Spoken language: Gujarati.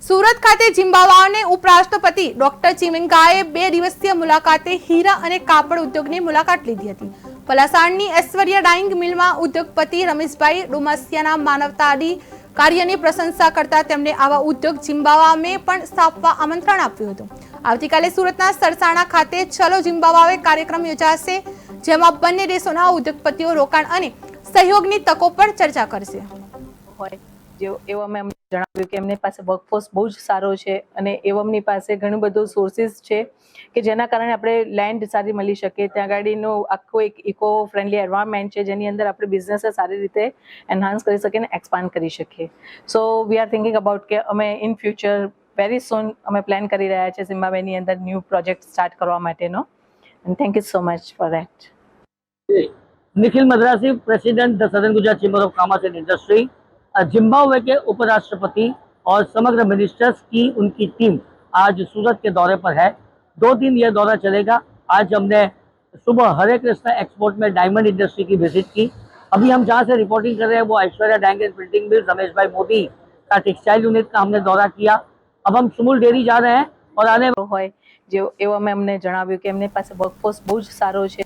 સુરત ખાતે ઝિમ્બાબ્વેને ઉપરાષ્ટ્રપતિ ડોક્ટર ચિમિંગાએ 2 દિવસીય મુલાકાતે હીરા અને કાપડ ઉદ્યોગની મુલાકાત લીધી હતી। પલાસાણની ઐશ્વર્ય ડાઇંગ મિલમાં ઉદ્યોગપતિ રમેશભાઈ ડુમસિયાના માનવતાવાદી કાર્યની પ્રશંસા કરતા તેમણે આવા ઉદ્યોગ ઝિમ્બાબ્વેમાં પણ સ્થાપવા આમંત્રણ આપ્યું હતું। આવતીકાલે સુરતના સરસાણા ખાતે ચલો ઝિમ્બાબ્વે કાર્યક્રમ યોજાશે, જેમાં બંને દેશોના ઉદ્યોગપતિઓ રોકાણ અને સહયોગની તકો પર ચર્ચા કરશે। એવા મેં અમને જણાવ્યું કે એમની પાસે વર્કફોર્સ બહુ જ સારો છે અને એવમની પાસે ઘણું બધું સોર્સિસ છે કે જેના કારણે આપણે લેન્ડ સારી મળી શકે, ત્યાં ગાડીનું આખું એક ઇકો ફ્રેન્ડલી એન્વાયરમેન્ટ છે જેની અંદર આપણે બિઝનેસ સારી રીતે એન્હાન્સ કરી શકીએ અને એક્સપાન્ડ કરી શકીએ। સો વી આર થિંકિંગ અબાઉટ કે અમે ઇન ફ્યુચર વેરી સૂન અમે પ્લાન કરી રહ્યા છીએ ઝિમ્બાબ્વેની અંદર ન્યૂ પ્રોજેક્ટ સ્ટાર્ટ કરવા માટેનો, and thank you so much for that. Nikhil Madrasi, president the southern Gujarat chamber of commerce and industry. Zimbabwe के उपराष्ट्रपति और समग्र मिनिस्टर्स की उनकी टीम आज सूरत के दौरे पर है। 2 दिन यह दौरा चलेगा। आज हमने सुबह हरे कृष्णा एक्सपोर्ट में डायमंड इंडस्ट्री की विजिट की। अभी हम जहाँ से रिपोर्टिंग कर रहे हैं वो ऐश्वर्या डाइंग एंड प्रिंटिंग मिल रमेश भाई मोदी का टेक्सटाइल यूनिट का हमने दौरा किया। अब हम सुमुल डेयरी जा रहे हैं और आने હોય જે એવા મેં અમને જણાવ્યું કે એમની પાસે વર્કફોર્સ બહુ જ સારો છે